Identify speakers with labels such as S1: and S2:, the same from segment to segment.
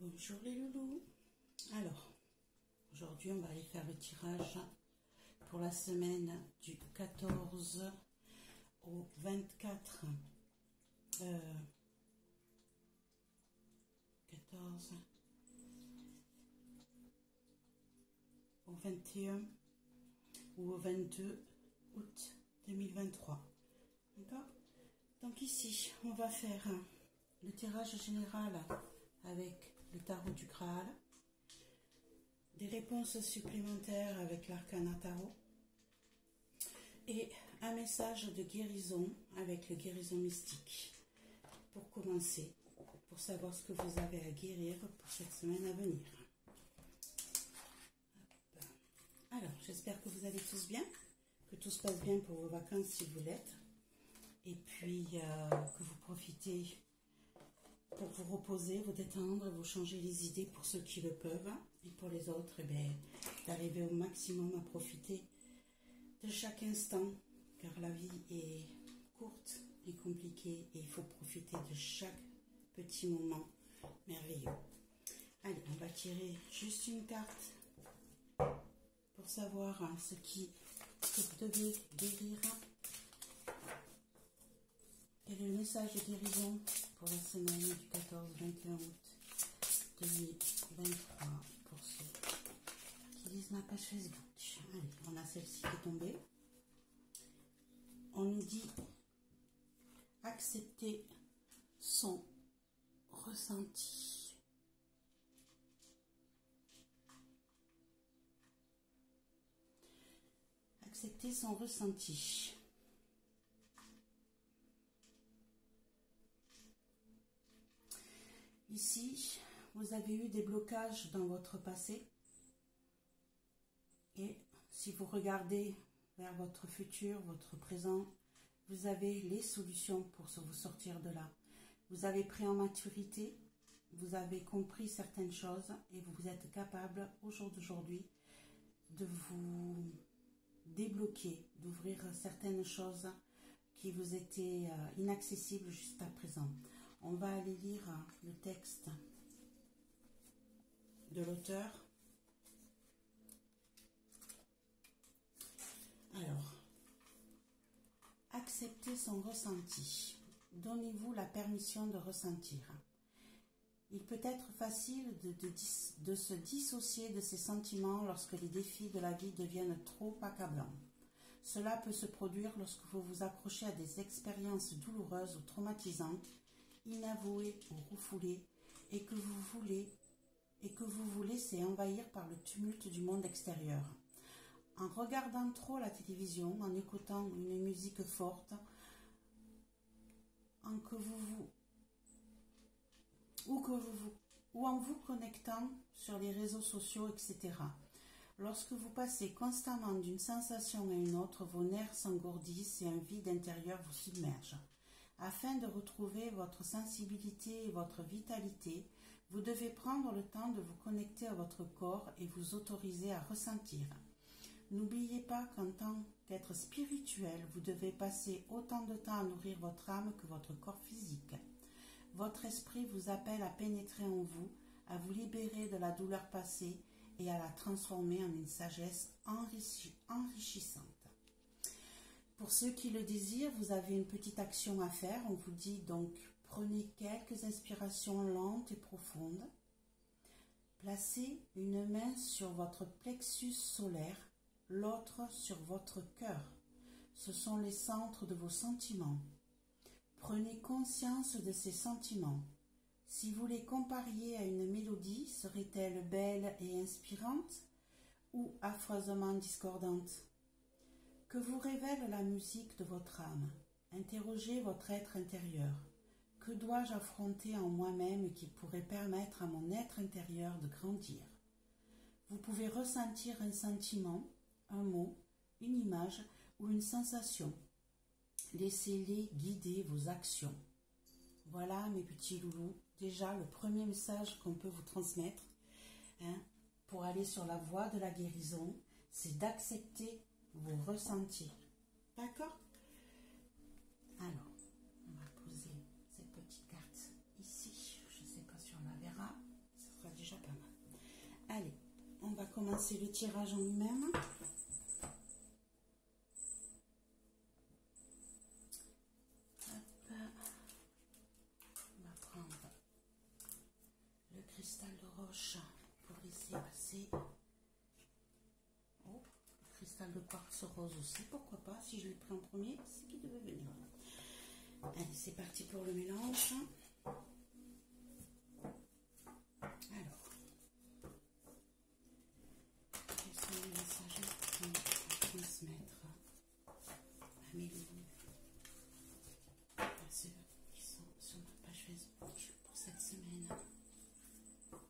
S1: Bonjour les loulous. Alors, aujourd'hui on va aller faire le tirage pour la semaine du 14 au 24. 14 au 21 ou au 22 août 2023. D'accord? Donc ici, on va faire le tirage général avec le tarot du Graal, des réponses supplémentaires avec l'arcana tarot et un message de guérison avec le guérison mystique pour commencer, pour savoir ce que vous avez à guérir pour cette semaine à venir. Alors, j'espère que vous allez tous bien, que tout se passe bien pour vos vacances si vous l'êtes, et puis que vous profitez pour vous reposer, vous détendre, vous changer les idées pour ceux qui le peuvent, et pour les autres, eh bien, d'arriver au maximum à profiter de chaque instant, car la vie est courte et compliquée, et il faut profiter de chaque petit moment merveilleux. Allez, on va tirer juste une carte pour savoir ce que vous devez guérir. Quel est le message de guérison pour la semaine du 14-21 août 2023 pour ceux qui lisent ma page Facebook. Allez, on a celle-ci qui est tombée. On nous dit accepter son ressenti. Accepter son ressenti. Ici, vous avez eu des blocages dans votre passé. Et si vous regardez vers votre futur, votre présent, vous avez les solutions pour vous sortir de là. Vous avez pris en maturité, vous avez compris certaines choses et vous êtes capable, au jour d'aujourd'hui, de vous débloquer, d'ouvrir certaines choses qui vous étaient inaccessibles jusqu'à présent. On va aller lire le texte de l'auteur. Alors, acceptez son ressenti. Donnez-vous la permission de ressentir. Il peut être facile de se dissocier de ses sentiments lorsque les défis de la vie deviennent trop accablants. Cela peut se produire lorsque vous vous accrochez à des expériences douloureuses ou traumatisantes, inavouées ou refoulées, et que vous vous laissez envahir par le tumulte du monde extérieur. En regardant trop la télévision, en écoutant une musique forte, ou en vous connectant sur les réseaux sociaux, etc. Lorsque vous passez constamment d'une sensation à une autre, vos nerfs s'engourdissent et un vide intérieur vous submerge. Afin de retrouver votre sensibilité et votre vitalité, vous devez prendre le temps de vous connecter à votre corps et vous autoriser à ressentir. N'oubliez pas qu'en tant qu'être spirituel, vous devez passer autant de temps à nourrir votre âme que votre corps physique. Votre esprit vous appelle à pénétrer en vous, à vous libérer de la douleur passée et à la transformer en une sagesse enrichissante. Pour ceux qui le désirent, vous avez une petite action à faire. On vous dit donc, prenez quelques inspirations lentes et profondes. Placez une main sur votre plexus solaire, l'autre sur votre cœur. Ce sont les centres de vos sentiments. Prenez conscience de ces sentiments. Si vous les compariez à une mélodie, serait-elle belle et inspirante ou affreusement discordante? Que vous révèle la musique de votre âme? Interrogez votre être intérieur. Que dois-je affronter en moi-même qui pourrait permettre à mon être intérieur de grandir? Vous pouvez ressentir un sentiment, un mot, une image ou une sensation. Laissez-les guider vos actions. Voilà mes petits loulous, déjà le premier message qu'on peut vous transmettre pour aller sur la voie de la guérison, c'est d'accepter vos ressentis. D'accord? Alors, on va poser cette petite carte ici. Je ne sais pas si on la verra. Ce commencer le tirage en lui-même. On va prendre le cristal de roche pour laisser passer. Oh, le cristal de quartz rose aussi, pourquoi pas. Si je l'ai pris en premier, c'est qu'il devait venir. Allez, c'est parti pour le mélange. Alors, quels sont les messages qu'on va transmettre à mes loups, à ceux qui sont sur ma page Facebook pour cette semaine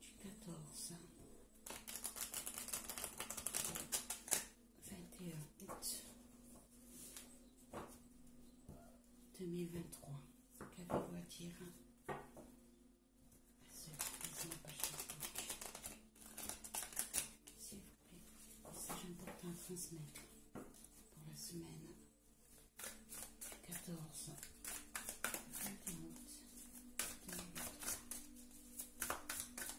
S1: du 14 au 21 août 2023. Qu'avez-vous à dire à ceux qui sont sur ma page Facebook? S'il vous plaît, message important à transmettre pour la semaine 14 21 août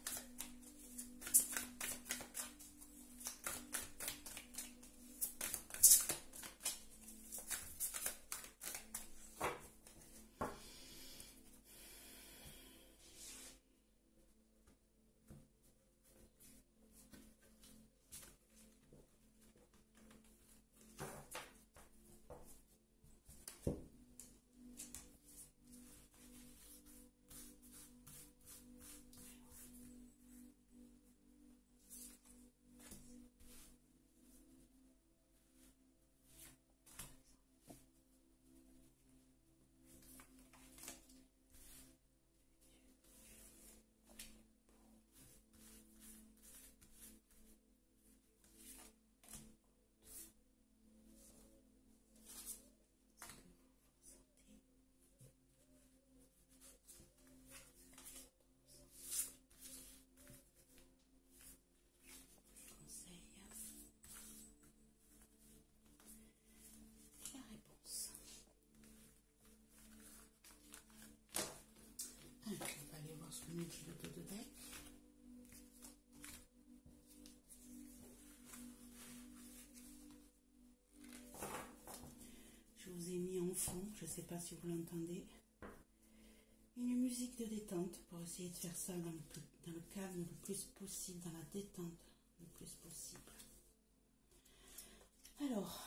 S1: 2023. Conseil. La réponse. Alors, on va aller voir ce que nous dit le dos de deck. Je vous ai mis en fond, je ne sais pas si vous l'entendez, une musique de détente pour essayer de faire ça dans le calme le plus possible, dans la détente le plus possible. Alors,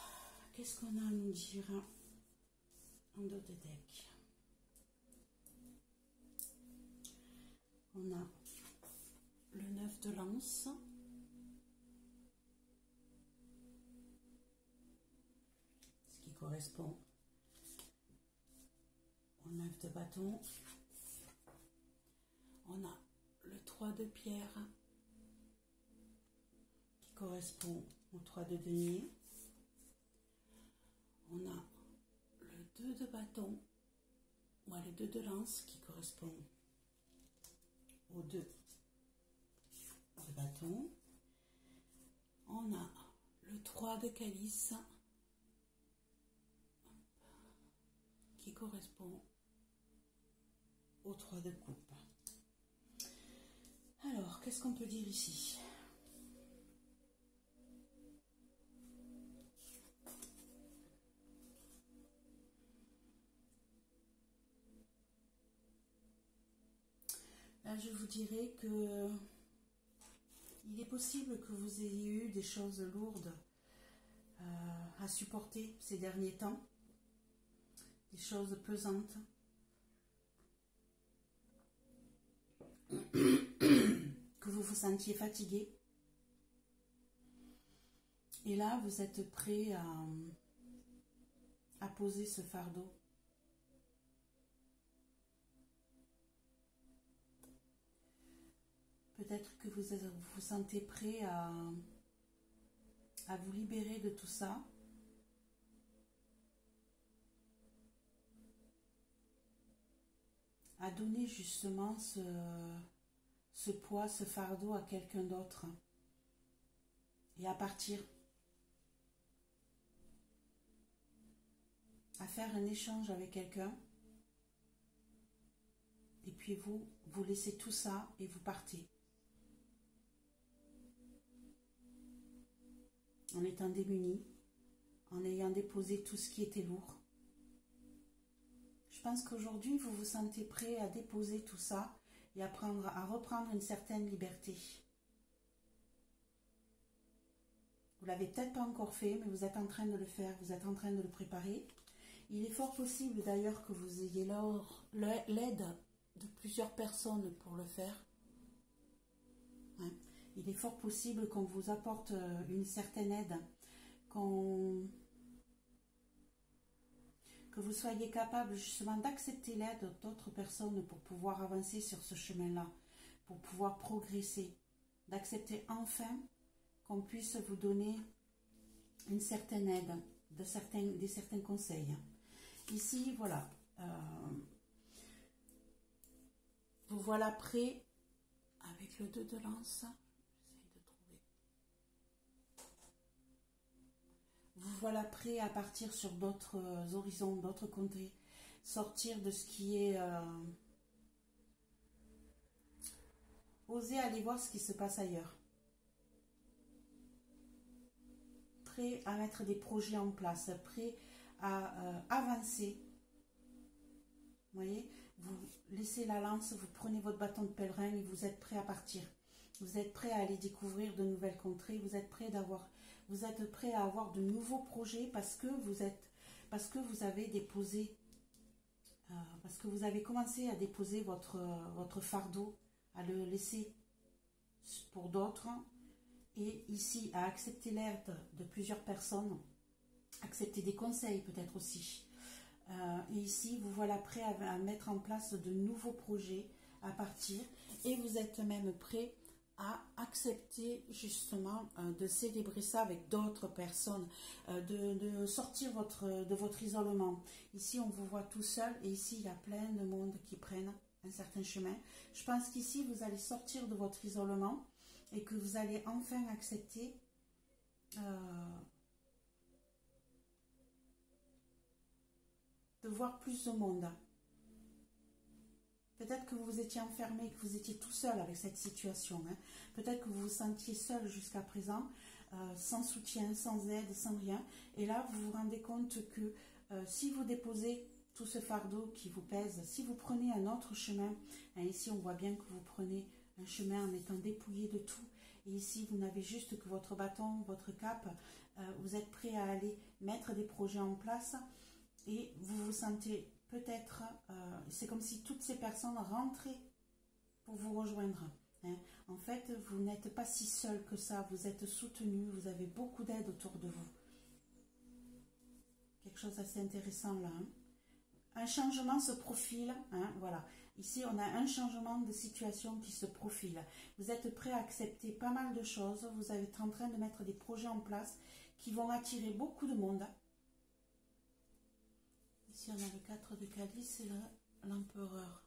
S1: qu'est-ce qu'on a à nous dire en dos de deck? On a le 9 de lance, ce qui correspond au 9 de bâton. On a le 3 de pierre qui correspond au 3 de denier. On a le 2 de bâton, ou le 2 de lance qui correspond au 2 de bâton. On a le 3 de calice qui correspond au 3 de coupe. Alors, qu'est-ce qu'on peut dire ici? Là, je vous dirais que il est possible que vous ayez eu des choses lourdes à supporter ces derniers temps, des choses pesantes, que vous vous sentiez fatigué. Et là, vous êtes prêt à poser ce fardeau. Peut-être que vous vous sentez prêt à vous libérer de tout ça. À donner justement ce poids, ce fardeau à quelqu'un d'autre. Et à partir. À faire un échange avec quelqu'un. Et puis vous laissez tout ça et vous partez. en étant démunis, en ayant déposé tout ce qui était lourd. Je pense qu'aujourd'hui, vous vous sentez prêt à déposer tout ça et à reprendre une certaine liberté. Vous ne l'avez peut-être pas encore fait, mais vous êtes en train de le faire, vous êtes en train de le préparer. Il est fort possible d'ailleurs que vous ayez l'aide de plusieurs personnes pour le faire. Hein. Il est fort possible qu'on vous apporte une certaine aide, que vous soyez capable justement d'accepter l'aide d'autres personnes pour pouvoir avancer sur ce chemin-là, pour pouvoir progresser, d'accepter enfin qu'on puisse vous donner une certaine aide, des certains conseils. Ici, voilà, vous voilà prêt avec le 2 de lance. J'essaie de trouver. Vous voilà prêt à partir sur d'autres horizons, d'autres contrées, sortir de ce qui est... Osez aller voir ce qui se passe ailleurs. Prêt à mettre des projets en place, prêt à avancer. Vous voyez, vous laissez la lance, vous prenez votre bâton de pèlerin et vous êtes prêt à partir. Vous êtes prêt à aller découvrir de nouvelles contrées, vous êtes prêt à avoir de nouveaux projets parce que vous avez déposé, parce que vous avez commencé à déposer votre fardeau, à le laisser pour d'autres. Et ici, à accepter l'aide de plusieurs personnes, accepter des conseils peut-être aussi. Et ici, vous voilà prêt à mettre en place de nouveaux projets, à partir. Et vous êtes même prêt à accepter justement de célébrer ça avec d'autres personnes, de sortir de votre isolement. Ici, on vous voit tout seul et ici, il y a plein de monde qui prennent un certain chemin. Je pense qu'ici, vous allez sortir de votre isolement et que vous allez enfin accepter de voir plus de monde. Peut-être que vous vous étiez enfermé, que vous étiez tout seul avec cette situation. Hein. Peut-être que vous vous sentiez seul jusqu'à présent, sans soutien, sans aide, sans rien. Et là, vous vous rendez compte que si vous déposez tout ce fardeau qui vous pèse, si vous prenez un autre chemin, hein, ici on voit bien que vous prenez un chemin en étant dépouillé de tout. Et ici, vous n'avez juste que votre bâton, votre cape. Vous êtes prêt à aller mettre des projets en place. Et vous vous sentez peut-être, c'est comme si toutes ces personnes rentraient pour vous rejoindre. Hein. En fait, vous n'êtes pas si seul que ça. Vous êtes soutenu, vous avez beaucoup d'aide autour de vous. Quelque chose d'assez intéressant là. Hein. Un changement se profile. Hein, voilà. Ici, on a un changement de situation qui se profile. Vous êtes prêt à accepter pas mal de choses. Vous êtes en train de mettre des projets en place qui vont attirer beaucoup de monde. Ici, on a le 4 de calice et l'empereur.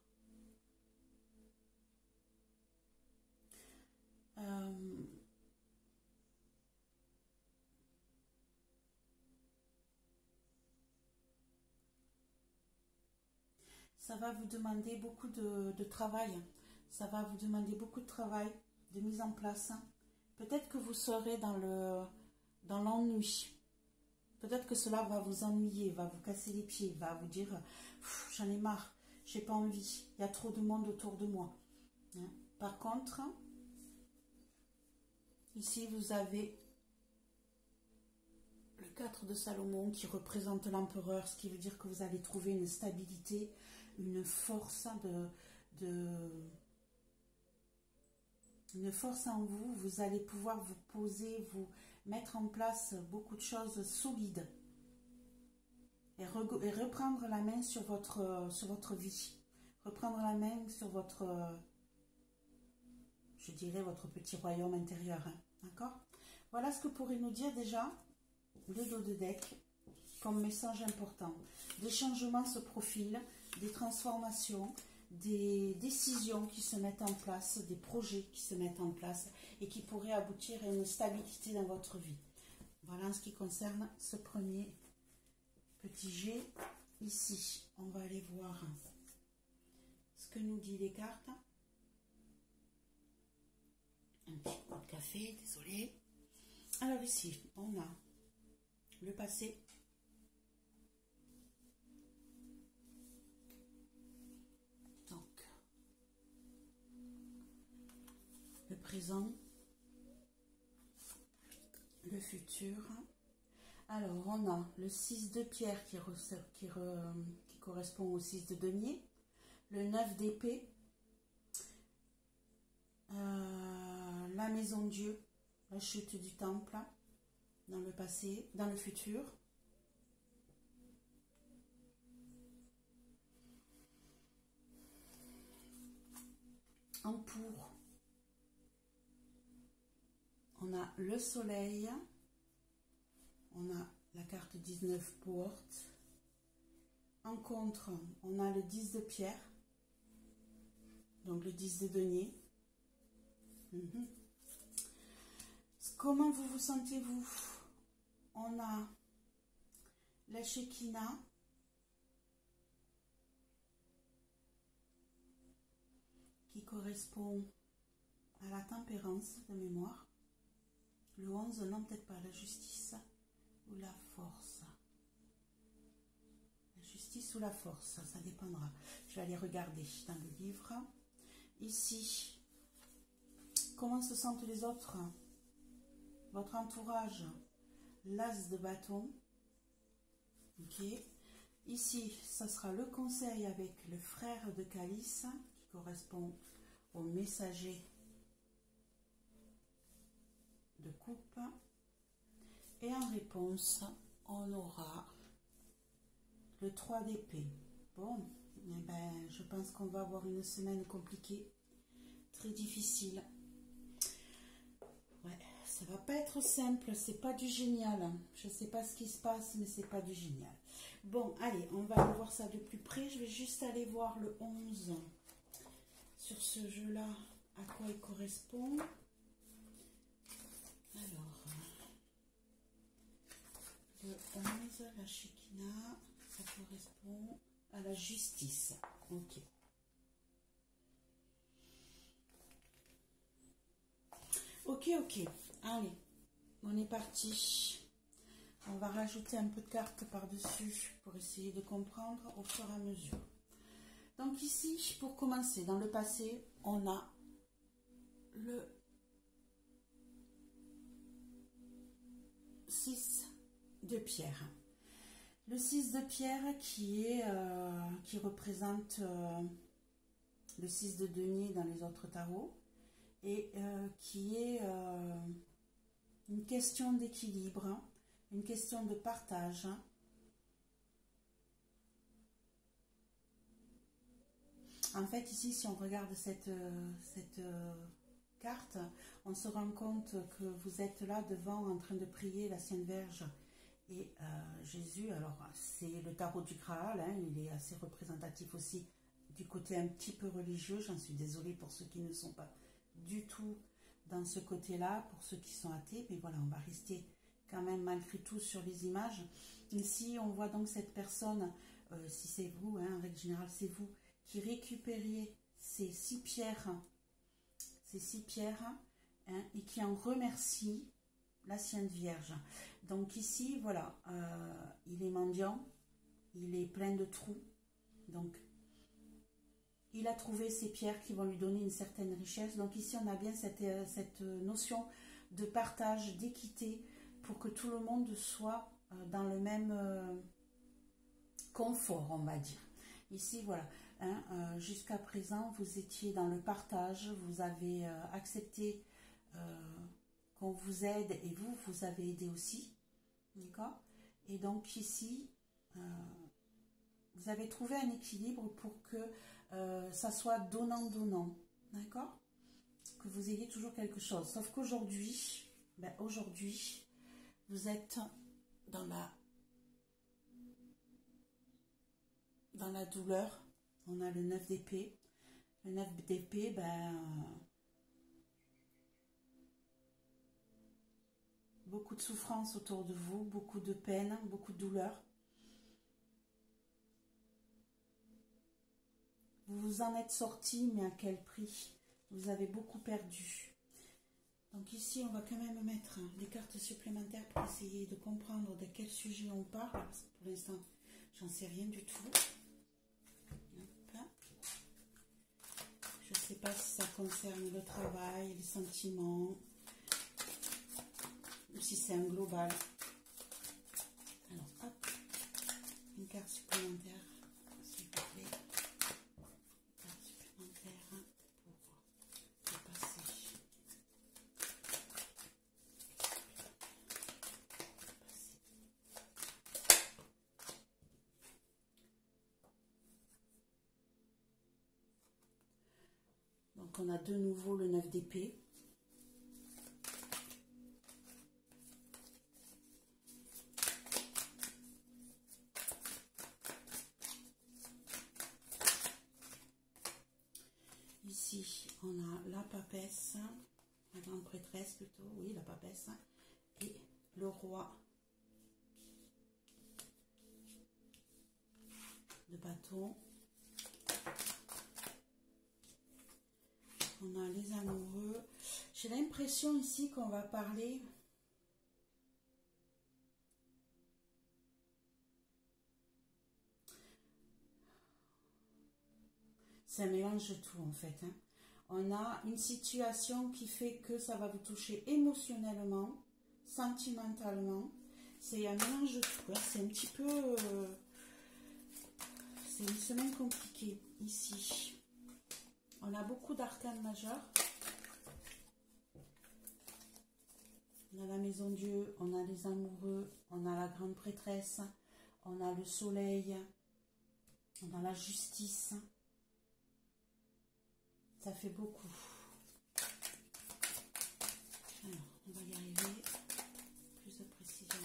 S1: Ça va vous demander beaucoup de travail. Ça va vous demander beaucoup de travail, de mise en place. Peut-être que vous serez dans l'ennui. Peut-être que cela va vous ennuyer, va vous casser les pieds, va vous dire « j'en ai marre, j'ai pas envie, il y a trop de monde autour de moi. Hein. » Par contre, ici vous avez le 4 de Salomon qui représente l'empereur, ce qui veut dire que vous allez trouver une stabilité, une force une force en vous. Vous allez pouvoir vous poser, vous mettre en place beaucoup de choses solides et reprendre la main sur votre vie, reprendre la main sur votre, je dirais, votre petit royaume intérieur. Hein. D'accord? Voilà ce que pourrait nous dire déjà le dos de deck comme message important. Des changements se profilent, des transformations, des décisions qui se mettent en place, des projets qui se mettent en place et qui pourraient aboutir à une stabilité dans votre vie. Voilà en ce qui concerne ce premier petit jet. Ici, on va aller voir ce que nous dit les cartes. Un petit peu de café, désolé. Alors ici, on a le passé. Donc, le présent. Le futur. Alors, on a le 6 de pierre qui correspond au 6 de denier. Le 9 d'épée. La maison de Dieu. La chute du temple. Dans le passé, dans le futur. En pour, on a le soleil, on a la carte 19 porte. En contre, on a le 10 de pierre, donc le 10 de denier. Comment vous sentez-vous? On a la Shekinah, qui correspond à la tempérance de mémoire. Le 11, non, peut-être pas, la justice ou la force. La justice ou la force, ça dépendra. Je vais aller regarder dans le livre. Ici, comment se sentent les autres? Votre entourage, l'as de bâton. Ok. Ici, ça sera le conseil avec le frère de calice, qui correspond au messager de coupe. Et en réponse, on aura le 3 d'épée. Bon, eh ben, je pense qu'on va avoir une semaine compliquée, très difficile. Ouais, ça va pas être simple, c'est pas du génial. Je sais pas ce qui se passe, mais c'est pas du génial. Bon, allez, on va aller voir ça de plus près. Je vais juste aller voir le 11 sur ce jeu-là, à quoi il correspond. Alors, le 11, la Shekinah, ça correspond à la justice. Ok. Ok, ok. Allez, on est parti. On va rajouter un peu de cartes par-dessus pour essayer de comprendre au fur et à mesure. Donc ici, pour commencer, dans le passé, on a le 6 de pierre. Le 6 de pierre qui représente le 6 de denier dans les autres tarots et qui est une question d'équilibre, une question de partage. En fait, ici, si on regarde cette carte, on se rend compte que vous êtes là devant en train de prier la Sainte Vierge et Jésus. Alors, c'est le tarot du Graal, hein, il est assez représentatif aussi du côté un petit peu religieux. J'en suis désolée pour ceux qui ne sont pas du tout dans ce côté-là, pour ceux qui sont athées, mais voilà, on va rester quand même malgré tout sur les images. Ici, on voit donc cette personne, si c'est vous, hein, en règle générale, c'est vous, qui récupériez ces 6 pierres, hein, et qui en remercie la Sainte Vierge. Donc ici, voilà, il est mendiant, il est plein de trous, donc il a trouvé ces pierres qui vont lui donner une certaine richesse. Donc ici, on a bien cette notion de partage, d'équité, pour que tout le monde soit dans le même confort, on va dire. Ici, voilà, hein, jusqu'à présent, vous étiez dans le partage, vous avez accepté qu'on vous aide et vous avez aidé aussi, d'accord? Et donc ici, vous avez trouvé un équilibre pour que ça soit donnant-donnant, d'accord? Que vous ayez toujours quelque chose. Sauf qu'aujourd'hui, aujourd'hui, vous êtes dans la douleur. On a le 9 d'épée. Le 9 d'épée, beaucoup de souffrance autour de vous, beaucoup de peine, beaucoup de douleur. Vous vous en êtes sorti, mais à quel prix? Vous avez beaucoup perdu. Donc ici, on va quand même mettre des cartes supplémentaires pour essayer de comprendre de quel sujet on parle, parce que pour l'instant, j'en sais rien du tout. Hop. Je ne sais pas si ça concerne le travail, les sentiments, ou si c'est un global. Alors, hop, une carte supplémentaire, s'il vous plaît. Une carte supplémentaire pour passer. Donc on a de nouveau le 9 d'épée. Ici on a la papesse, la grande prêtresse plutôt, oui la papesse, et le roi de bâton. On a les amoureux. J'ai l'impression ici qu'on va parler c'est un mélange de tout en fait. Hein. On a une situation qui fait que ça va vous toucher émotionnellement, sentimentalement. C'est un mélange de tout. Hein. C'est un petit peu... c'est une semaine compliquée ici. On a beaucoup d'arcanes majeurs. On a la maison Dieu, on a les amoureux, on a la grande prêtresse, on a le soleil, on a la justice. Ça fait beaucoup. Alors, on va y arriver. Plus de précision.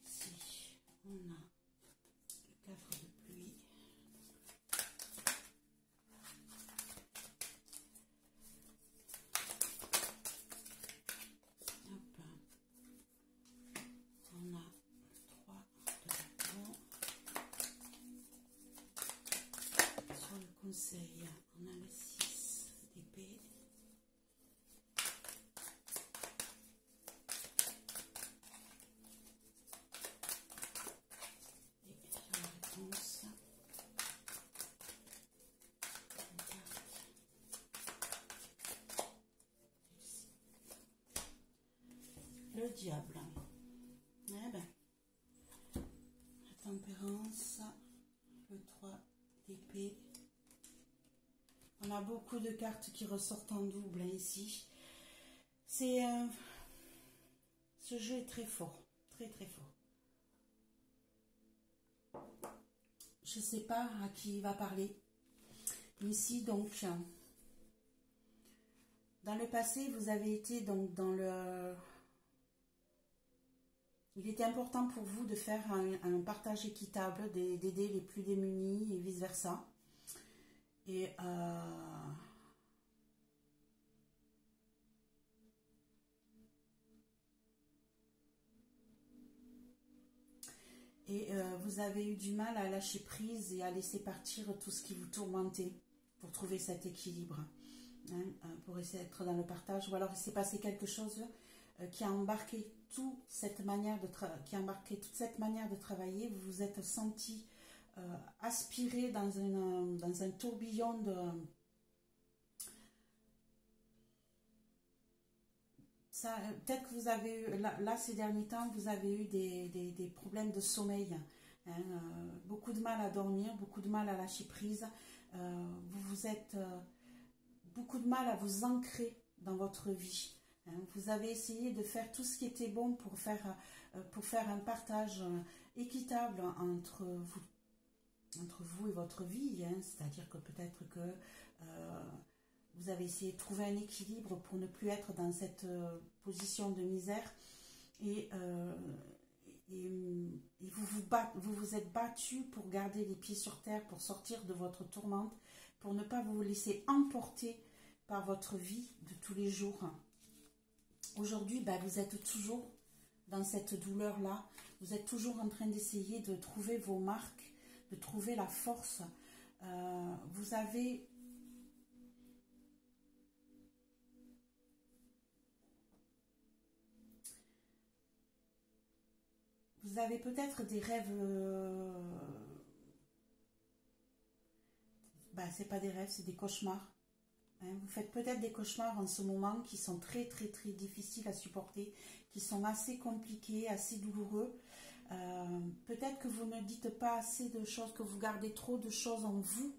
S1: Ici, on a le 4 de pluie. Hop. On a le 3 de bâton. Sur le conseil, on a le 6 d'épée. Le diable. Eh ben, la tempérance, le 3 d'épée. On a beaucoup de cartes qui ressortent en double hein, ici. C'est ce jeu est très fort, très très fort. Je ne sais pas à qui il va parler. Ici donc, dans le passé, vous avez été donc dans le... Il était important pour vous de faire un partage équitable, d'aider les plus démunis et vice-versa. Et vous avez eu du mal à lâcher prise et à laisser partir tout ce qui vous tourmentait pour trouver cet équilibre, hein, pour essayer d'être dans le partage. Ou alors il s'est passé quelque chose qui a embarqué toute cette manière de travailler. Vous vous êtes senti aspiré dans un tourbillon de... Peut-être que vous avez eu, là ces derniers temps, vous avez eu des problèmes de sommeil, hein, beaucoup de mal à dormir, beaucoup de mal à lâcher prise, vous êtes beaucoup de mal à vous ancrer dans votre vie. Hein. Vous avez essayé de faire tout ce qui était bon pour faire un partage équitable entre vous et votre vie, hein. C'est-à-dire que peut-être que vous vous avez essayé de trouver un équilibre pour ne plus être dans cette position de misère. Et vous vous êtes battu pour garder les pieds sur terre, pour sortir de votre tourmente, pour ne pas vous laisser emporter par votre vie de tous les jours. Aujourd'hui, vous êtes toujours dans cette douleur-là. Vous êtes toujours en train d'essayer de trouver vos marques, de trouver la force. Vous avez... Vous avez peut-être des rêves... c'est pas des rêves, c'est des cauchemars. Vous faites peut-être des cauchemars en ce moment qui sont très très très difficiles à supporter, qui sont assez compliqués, assez douloureux. Peut-être que vous ne dites pas assez de choses, que vous gardez trop de choses en vous.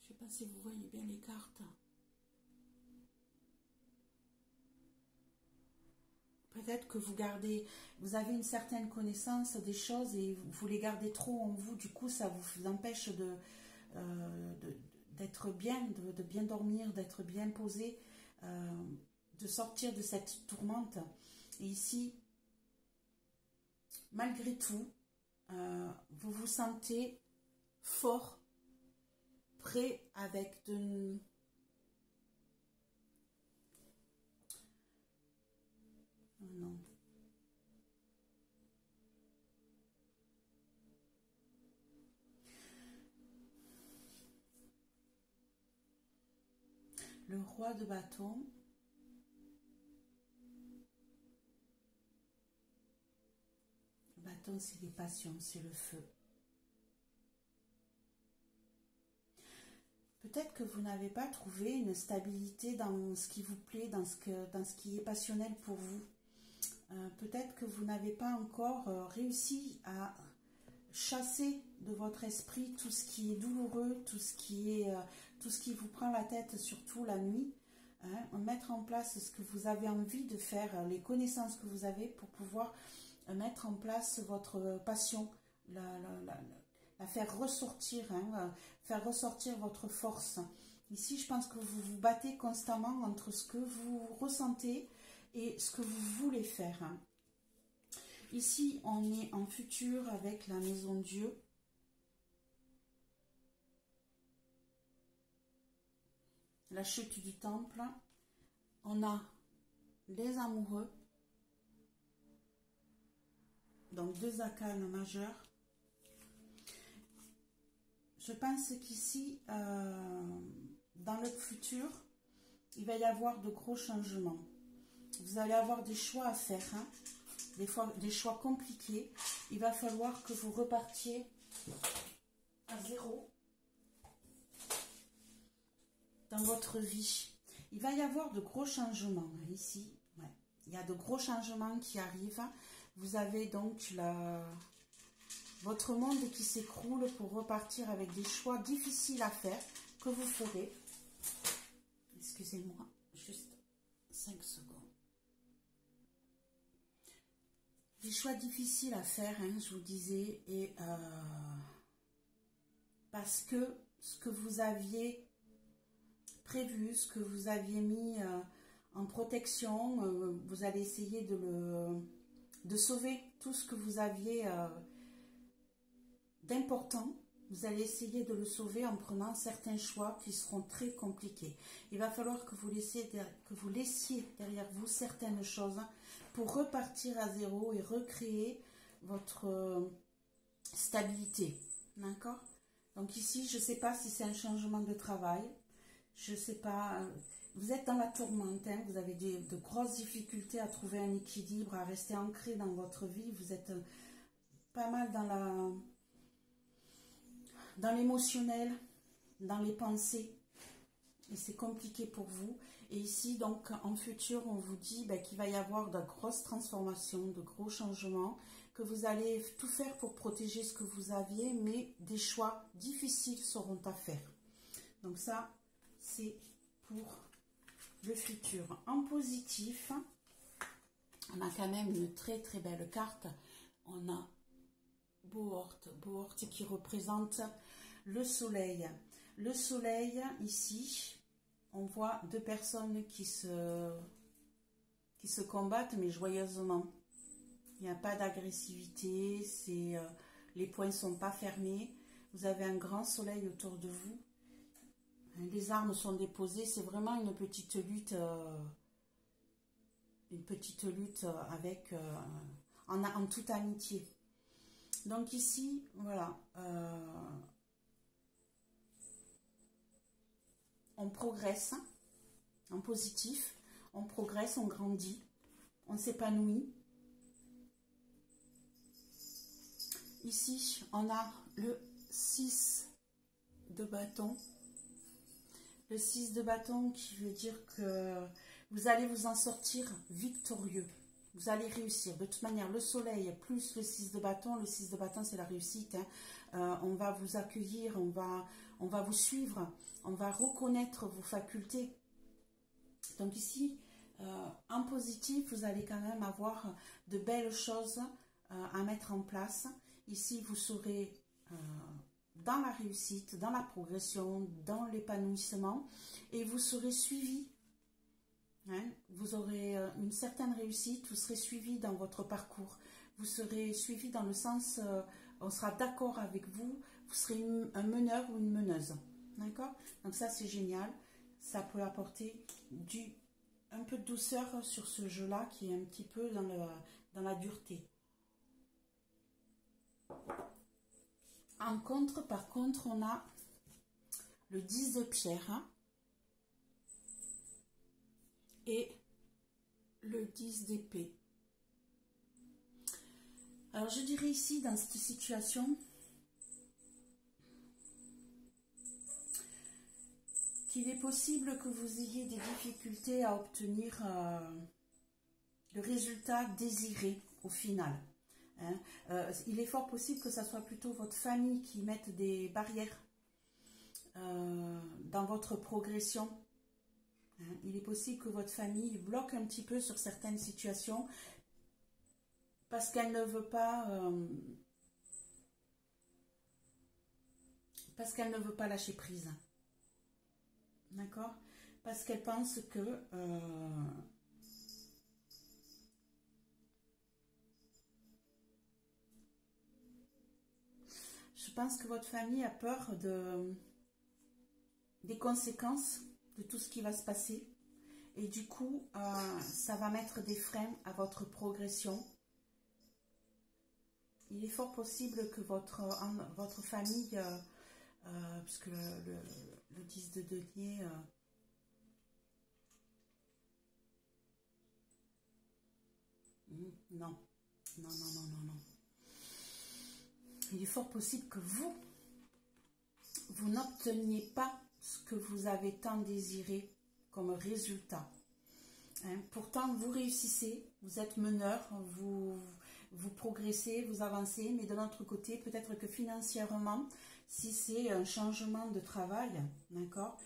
S1: Je ne sais pas si vous voyez bien les cartes. Peut-être que vous avez une certaine connaissance des choses et vous les gardez trop en vous. Du coup, ça vous empêche d'être bien, de bien dormir, d'être bien posé, de sortir de cette tourmente. Et ici, malgré tout, vous vous sentez fort, prêt avec de... Non. Le roi de bâton. Le bâton, c'est les passions, c'est le feu. Peut-être que vous n'avez pas trouvé une stabilité dans ce qui vous plaît, dans ce qui est passionnel pour vous. Peut-être que vous n'avez pas encore réussi à chasser de votre esprit tout ce qui est douloureux, tout ce qui vous prend la tête, surtout la nuit. Mettre en place ce que vous avez envie de faire, les connaissances que vous avez pour pouvoir mettre en place votre passion, la faire ressortir, faire ressortir votre force. Ici, je pense que vous vous battez constamment entre ce que vous ressentez et ce que vous voulez faire. Ici, on est en futur avec la maison Dieu. La chute du temple. On a les amoureux. Donc, deux arcanes majeurs. Je pense qu'ici, dans le futur, il va y avoir de gros changements. Vous allez avoir des choix à faire, des choix compliqués. Il va falloir que vous repartiez à zéro dans votre vie. Il va y avoir de gros changements ici. Ouais. Il y a de gros changements qui arrivent. Vous avez donc votre monde qui s'écroule pour repartir avec des choix difficiles à faire que vous ferez. Excusez-moi, juste 5 secondes. Des choix difficiles à faire, je vous disais, et parce que ce que vous aviez prévu, ce que vous aviez mis en protection, vous allez essayer de sauver tout ce que vous aviez d'important. Vous allez essayer de le sauver en prenant certains choix qui seront très compliqués. Il va falloir que vous laissiez derrière vous certaines choses pour repartir à zéro et recréer votre stabilité. D'accord? Donc ici, je ne sais pas si c'est un changement de travail. Je ne sais pas. Vous êtes dans la tourmente. Vous avez de grosses difficultés à trouver un équilibre, à rester ancré dans votre vie. Vous êtes pas mal dans l'émotionnel, dans les pensées, et c'est compliqué pour vous. Et ici, donc, en futur, on vous dit qu'il va y avoir de grosses transformations, de gros changements, que vous allez tout faire pour protéger ce que vous aviez, mais des choix difficiles seront à faire. Donc ça, c'est pour le futur. En positif, on a quand même une très très belle carte. On a Bohort qui représente le soleil. Le soleil, ici, on voit deux personnes qui se combattent, mais joyeusement. Il n'y a pas d'agressivité, les poings ne sont pas fermés. Vous avez un grand soleil autour de vous. Les armes sont déposées, c'est vraiment une petite lutte avec, en toute amitié. Donc ici, voilà, on progresse en positif, on progresse, on grandit, on s'épanouit. Ici, on a le 6 de bâton. Le 6 de bâton qui veut dire que vous allez vous en sortir victorieux. Vous allez réussir. De toute manière, le soleil plus le 6 de bâton. Le 6 de bâton, c'est la réussite. Hein. On va vous accueillir, on va vous suivre, on va reconnaître vos facultés. Donc ici, en positif, vous allez quand même avoir de belles choses à mettre en place. Ici, vous serez dans la réussite, dans la progression, dans l'épanouissement et vous serez suivi. Hein, vous aurez une certaine réussite, vous serez suivi dans votre parcours. Vous serez suivi dans le sens, on sera d'accord avec vous, vous serez un meneur ou une meneuse. D'accord? Donc ça, c'est génial. Ça peut apporter un peu de douceur sur ce jeu-là qui est un petit peu dans la dureté. En contre, par contre, on a le 10 de pierre hein, et le 10 d'épée. Alors, je dirais ici, dans cette situation, qu'il est possible que vous ayez des difficultés à obtenir le résultat désiré au final. Hein. Il est fort possible que ça soit plutôt votre famille qui mette des barrières dans votre progression. Hein. Il est possible que votre famille bloque un petit peu sur certaines situations parce qu'elle ne veut pas lâcher prise. D'accord? Parce qu'elle pense que je pense que votre famille a peur des conséquences de tout ce qui va se passer. Et du coup, ça va mettre des freins à votre progression. Il est fort possible que votre famille, puisque le 10 de denier, non. Il est fort possible que vous n'obteniez pas ce que vous avez tant désiré comme résultat. Hein? Pourtant, vous réussissez, vous êtes meneur, vous progressez, vous avancez, mais de l'autre côté, peut-être que financièrement, si c'est un changement de travail, d'accord,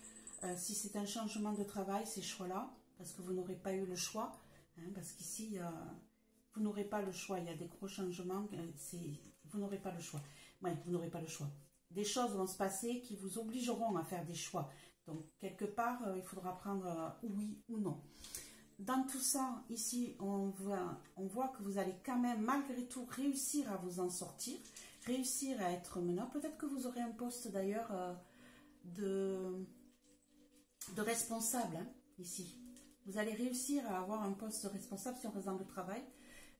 S1: si c'est un changement de travail, ces choix-là, parce que vous n'aurez pas eu le choix, hein, parce qu'ici, vous n'aurez pas le choix, il y a des gros changements, vous n'aurez pas le choix. Oui, vous n'aurez pas le choix. Des choses vont se passer qui vous obligeront à faire des choix. Donc, quelque part, il faudra prendre oui ou non. Dans tout ça, ici, on voit que vous allez quand même, malgré tout, réussir à vous en sortir, réussir à être meneur. Peut-être que vous aurez un poste, d'ailleurs, de responsable, hein, ici. Vous allez réussir à avoir un poste de responsable si on reste dans le travail.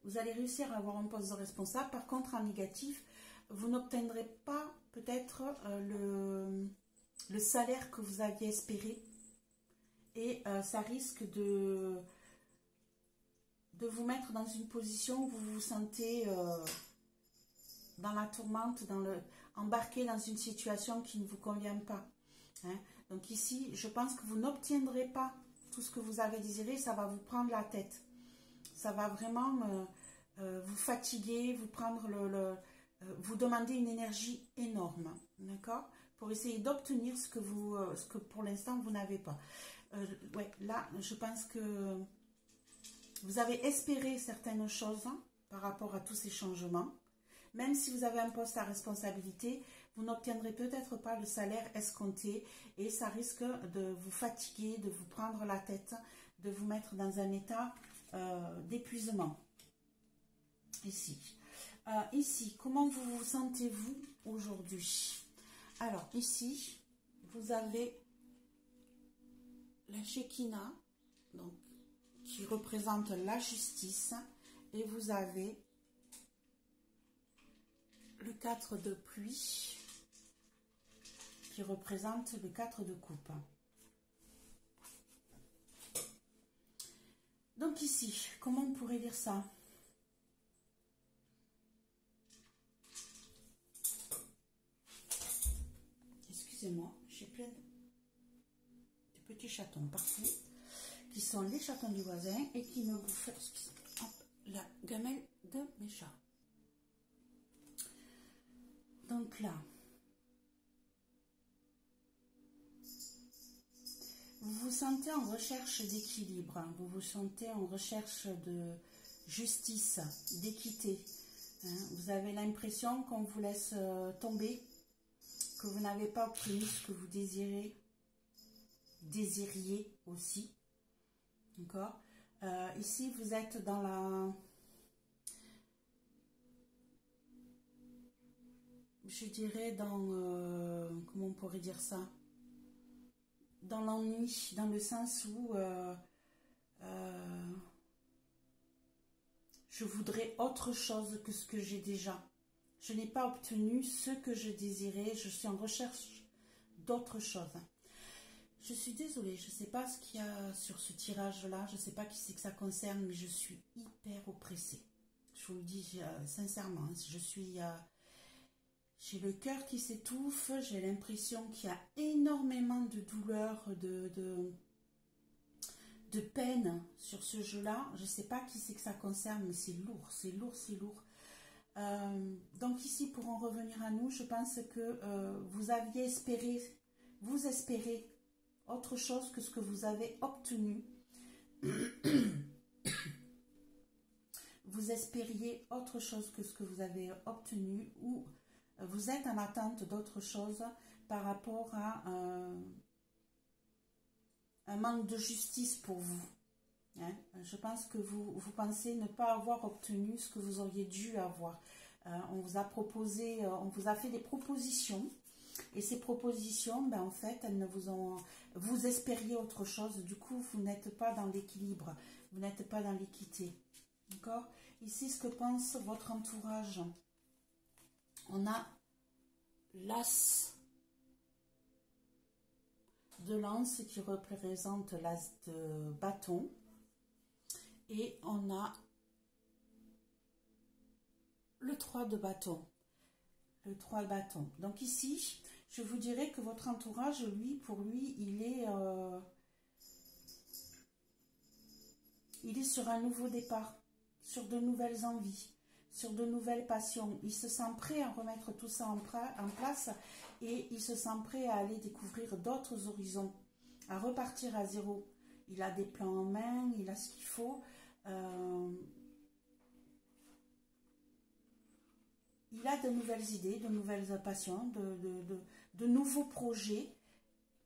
S1: Vous allez réussir à avoir un poste de responsable. Par contre, en négatif, vous n'obtiendrez pas peut-être le salaire que vous aviez espéré. Et ça risque de vous mettre dans une position où vous vous sentez dans la tourmente, embarqué dans une situation qui ne vous convient pas. Hein. Donc ici, je pense que vous n'obtiendrez pas tout ce que vous avez désiré, ça va vous prendre la tête. Ça va vraiment vous fatiguer, vous demander une énergie énorme, d'accord, pour essayer d'obtenir ce que pour l'instant vous n'avez pas. Ouais, là, je pense que vous avez espéré certaines choses hein, par rapport à tous ces changements. Même si vous avez un poste à responsabilité, vous n'obtiendrez peut-être pas le salaire escompté et ça risque de vous fatiguer, de vous prendre la tête, de vous mettre dans un état d'épuisement. Ici. Ici, comment vous sentez-vous aujourd'hui? Alors, ici, vous avez la Shekinah, donc, qui représente la justice, et vous avez le 4 de pluie, qui représente le 4 de coupe. Donc ici, comment on pourrait dire ça? Excusez-moi, j'ai plein de petits chatons partout, qui sont les chatons du voisin et qui me bouffent la gamelle de mes chats. Donc là, vous vous sentez en recherche d'équilibre, vous vous sentez en recherche de justice, d'équité. Vous avez l'impression qu'on vous laisse tomber, que vous n'avez pas obtenu ce que vous désiriez aussi. D'accord? Ici, vous êtes dans la... Je dirais dans... comment on pourrait dire ça? Dans l'ennui, dans le sens où je voudrais autre chose que ce que j'ai déjà. Je n'ai pas obtenu ce que je désirais, je suis en recherche d'autre chose. Je suis désolée, je ne sais pas ce qu'il y a sur ce tirage-là, je ne sais pas qui c'est que ça concerne, mais je suis hyper oppressée. Je vous le dis sincèrement, je suis... j'ai le cœur qui s'étouffe, j'ai l'impression qu'il y a énormément de douleur, de peine sur ce jeu-là. Je ne sais pas qui c'est que ça concerne, mais c'est lourd, c'est lourd, c'est lourd. Donc ici, pour en revenir à nous, je pense que vous aviez espéré, vous espérez autre chose que ce que vous avez obtenu. Vous espériez autre chose que ce que vous avez obtenu ou vous êtes en attente d'autre chose par rapport à un manque de justice pour vous. Je pense que vous pensez ne pas avoir obtenu ce que vous auriez dû avoir. On vous a proposé, on vous a fait des propositions et ces propositions, ben, en fait, elles ne vous ont... Vous espériez autre chose, du coup, vous n'êtes pas dans l'équilibre, vous n'êtes pas dans l'équité. D'accord? Ici, ce que pense votre entourage. On a l'as de lance qui représente l'as de bâton. Et on a le 3 de bâton. Le 3 de bâton. Donc ici, je vous dirais que votre entourage, lui, pour lui, il est sur un nouveau départ, sur de nouvelles envies, sur de nouvelles passions. Il se sent prêt à remettre tout ça en place et il se sent prêt à aller découvrir d'autres horizons, à repartir à zéro. Il a des plans en main, il a ce qu'il faut. Il a de nouvelles idées, de nouvelles passions, de nouveaux projets,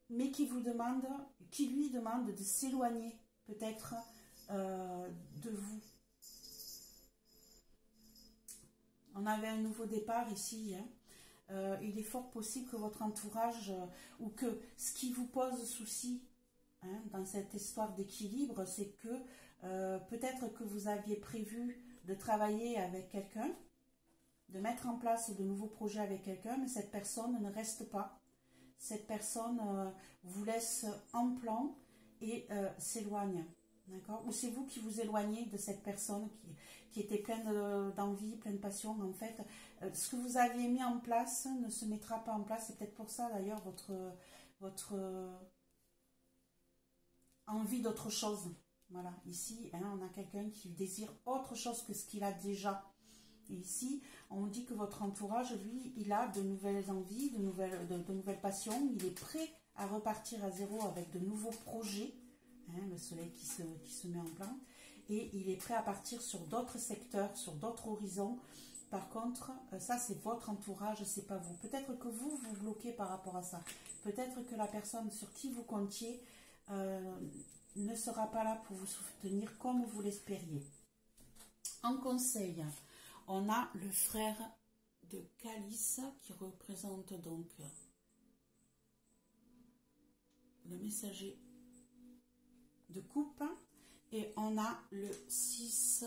S1: mais qui lui demande de s'éloigner peut-être de vous. On avait un nouveau départ ici. Il est fort possible que votre entourage, ou que ce qui vous pose souci dans cette histoire d'équilibre, c'est que peut-être que vous aviez prévu de travailler avec quelqu'un, de mettre en place de nouveaux projets avec quelqu'un, mais cette personne ne reste pas. Cette personne vous laisse en plan et s'éloigne. D'accord? Ou c'est vous qui vous éloignez de cette personne qui était pleine d'envie, pleine de passion. En fait, ce que vous aviez mis en place ne se mettra pas en place. C'est peut-être pour ça d'ailleurs votre envie d'autre chose. Voilà, ici, on a quelqu'un qui désire autre chose que ce qu'il a déjà. Et ici, on dit que votre entourage, lui, il a de nouvelles envies, de nouvelles passions. Il est prêt à repartir à zéro avec de nouveaux projets. Le soleil qui se met en plan. Et il est prêt à partir sur d'autres secteurs, sur d'autres horizons, par contre, ça c'est votre entourage, c'est pas vous. Peut-être que vous vous bloquez par rapport à ça. Peut-être que la personne sur qui vous comptiez ne sera pas là pour vous soutenir comme vous l'espériez. En conseil, on a le frère de Calice qui représente donc le messager de coupe, et on a le 6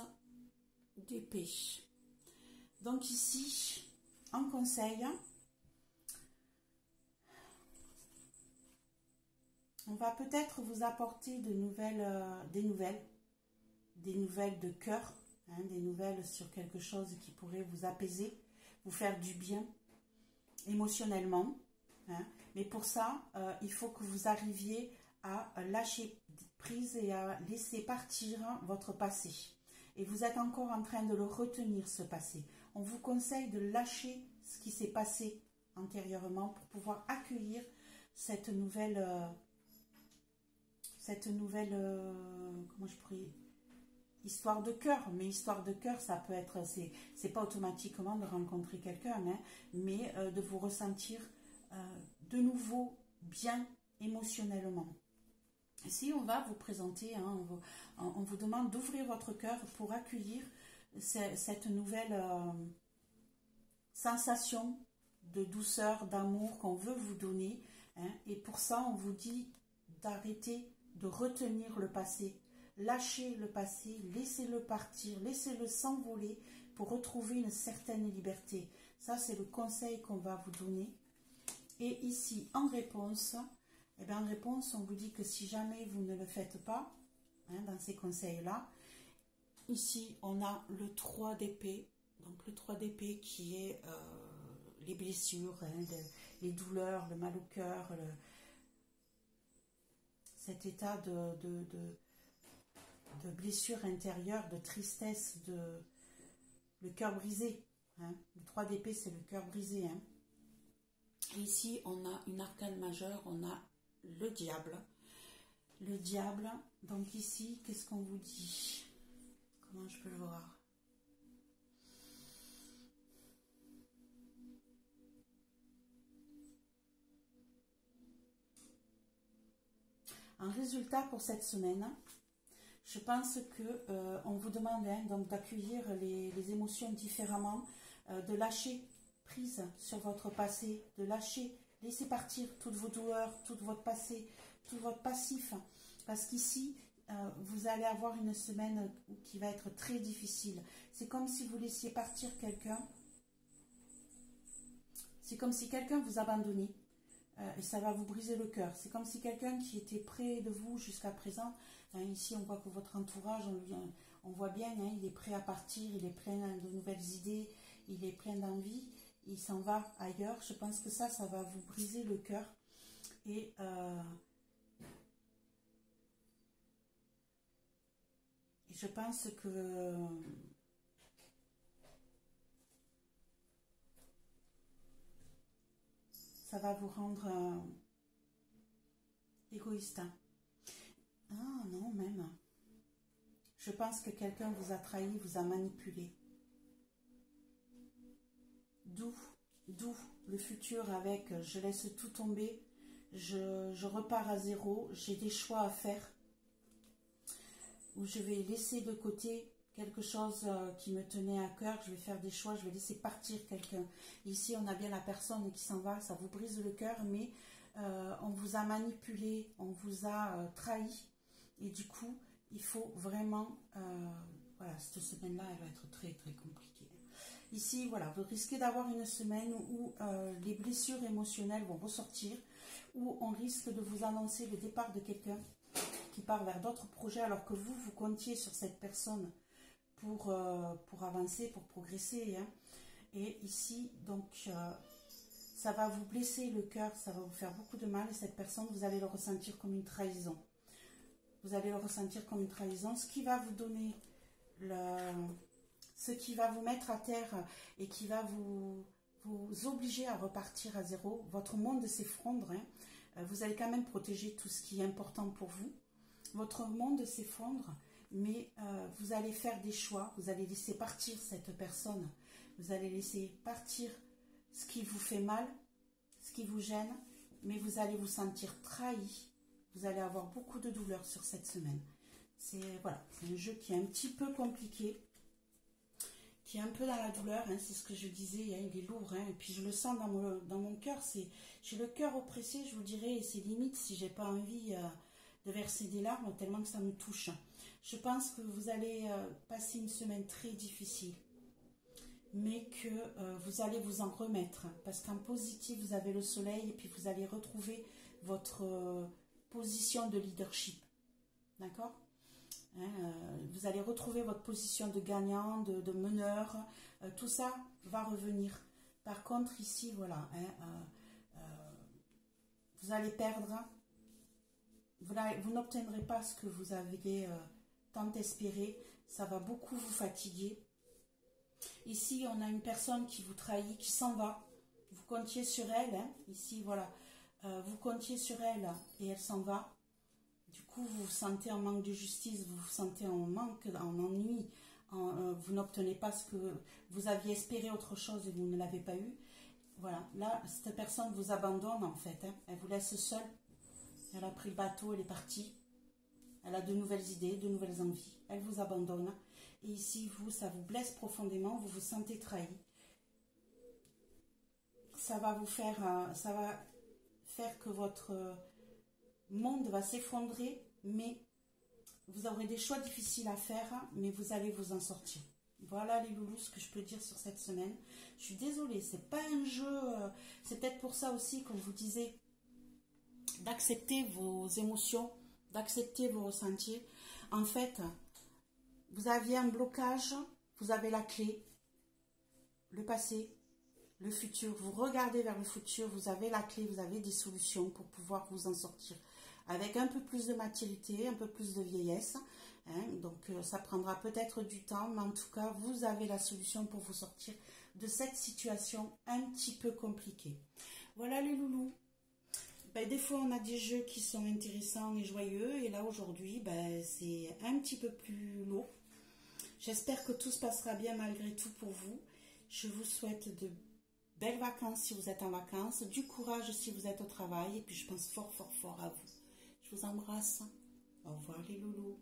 S1: d'épée. Donc ici, en conseil, on va peut-être vous apporter des nouvelles de cœur, hein, des nouvelles sur quelque chose qui pourrait vous apaiser, vous faire du bien émotionnellement. Hein. Mais pour ça, il faut que vous arriviez à lâcher prise et à laisser partir votre passé. Et vous êtes encore en train de le retenir, ce passé. On vous conseille de lâcher ce qui s'est passé antérieurement pour pouvoir accueillir cette nouvelle comment je pourrais, histoire de cœur. Mais histoire de cœur, ça peut être, c'est pas automatiquement de rencontrer quelqu'un, hein, mais de vous ressentir de nouveau bien émotionnellement. Ici, on va vous présenter, hein, on vous demande d'ouvrir votre cœur pour accueillir cette nouvelle sensation de douceur, d'amour qu'on veut vous donner. Hein, et pour ça, on vous dit d'arrêter de retenir le passé. Lâchez le passé, laissez-le partir, laissez-le s'envoler pour retrouver une certaine liberté. Ça, c'est le conseil qu'on va vous donner. Et ici, en réponse, eh bien, en réponse, on vous dit que si jamais vous ne le faites pas, hein, dans ces conseils-là, ici, on a le 3 d'épée. Donc, le 3 d'épée qui est les blessures, hein, les douleurs, le mal au cœur, cet état de blessure intérieure, de tristesse, le cœur brisé. Hein. Le 3 d'épée, c'est le cœur brisé. Hein. Et ici, on a une arcane majeure, on a le diable. Le diable, donc ici, qu'est-ce qu'on vous dit? Comment je peux le voir? En résultat, pour cette semaine, je pense que on vous demande, hein, donc d'accueillir les émotions différemment, de lâcher prise sur votre passé, de lâcher, laisser partir toutes vos douleurs, tout votre passé, tout votre passif, parce qu'ici, vous allez avoir une semaine qui va être très difficile. C'est comme si vous laissiez partir quelqu'un, c'est comme si quelqu'un vous abandonnait, et ça va vous briser le cœur. C'est comme si quelqu'un qui était près de vous jusqu'à présent, hein, ici on voit que votre entourage, on voit bien, hein, il est prêt à partir, il est plein de nouvelles idées, il est plein d'envie, il s'en va ailleurs. Je pense que ça va vous briser le cœur. Et je pense que ça va vous rendre égoïste. Ah non, même. Je pense que quelqu'un vous a trahi, vous a manipulé. D'où le futur avec je laisse tout tomber, je repars à zéro, j'ai des choix à faire, où je vais laisser de côté quelque chose qui me tenait à cœur, je vais faire des choix, je vais laisser partir quelqu'un. Ici, on a bien la personne qui s'en va, ça vous brise le cœur, mais on vous a manipulé, on vous a trahi, et du coup, il faut vraiment, voilà, cette semaine-là, elle va être très très compliquée. Ici, voilà, vous risquez d'avoir une semaine où les blessures émotionnelles vont ressortir, où on risque de vous annoncer le départ de quelqu'un qui part vers d'autres projets, alors que vous comptiez sur cette personne pour avancer, pour progresser. Hein. Et ici, donc, ça va vous blesser le cœur, ça va vous faire beaucoup de mal, et cette personne, vous allez le ressentir comme une trahison. Vous allez le ressentir comme une trahison, ce qui va vous donner ce qui va vous mettre à terre et qui va vous obliger à repartir à zéro. Votre monde s'effondre. Hein. Vous allez quand même protéger tout ce qui est important pour vous. Votre monde s'effondre, mais vous allez faire des choix. Vous allez laisser partir cette personne Vous allez laisser partir ce qui vous fait mal, ce qui vous gêne, mais vous allez vous sentir trahi. Vous allez avoir beaucoup de douleur sur cette semaine. C'est voilà, c'est un jeu qui est un petit peu compliqué, qui est un peu dans la douleur, hein, c'est ce que je disais, hein, il est lourd, hein, et puis je le sens dans mon cœur, j'ai le cœur oppressé, je vous dirais, et c'est limite si j'ai pas envie de verser des larmes, tellement que ça me touche. Je pense que vous allez passer une semaine très difficile, mais que vous allez vous en remettre, parce qu'en positif, vous avez le soleil, et puis vous allez retrouver votre position de leadership, d'accord ? Vous allez retrouver votre position de gagnant, de meneur, tout ça va revenir. Par contre, ici, voilà, vous allez perdre, vous n'obtiendrez pas ce que vous aviez tant espéré, ça va beaucoup vous fatiguer. Ici, on a une personne qui vous trahit, qui s'en va, vous comptiez sur elle, hein, ici, voilà, vous comptiez sur elle et elle s'en va. Du coup, vous vous sentez en manque de justice, vous vous sentez en manque, en ennui, vous n'obtenez pas ce que vous aviez espéré autre chose et vous ne l'avez pas eu. Voilà, là, cette personne vous abandonne en fait, hein. Elle vous laisse seule, elle a pris le bateau, elle est partie, elle a de nouvelles idées, de nouvelles envies, elle vous abandonne. Et ici, vous, ça vous blesse profondément, vous vous sentez trahi. Ça va faire que votre monde va s'effondrer, mais vous aurez des choix difficiles à faire, mais vous allez vous en sortir. Voilà les loulous, ce que je peux dire sur cette semaine. Je suis désolée, c'est pas un jeu, c'est peut-être pour ça aussi, comme vous disiez, d'accepter vos émotions, d'accepter vos ressentis. En fait, vous aviez un blocage, vous avez la clé, le passé, le futur. Vous regardez vers le futur, vous avez la clé, vous avez des solutions pour pouvoir vous en sortir. Avec un peu plus de maturité, un peu plus de vieillesse. Hein, donc ça prendra peut-être du temps, mais en tout cas, vous avez la solution pour vous sortir de cette situation un petit peu compliquée. Voilà les loulous. Ben, des fois, on a des jeux qui sont intéressants et joyeux, et là, aujourd'hui, ben, c'est un petit peu plus lourd. J'espère que tout se passera bien malgré tout pour vous. Je vous souhaite de belles vacances si vous êtes en vacances, du courage si vous êtes au travail, et puis je pense fort, fort, fort à vous. Je vous embrasse. Au revoir les loulous.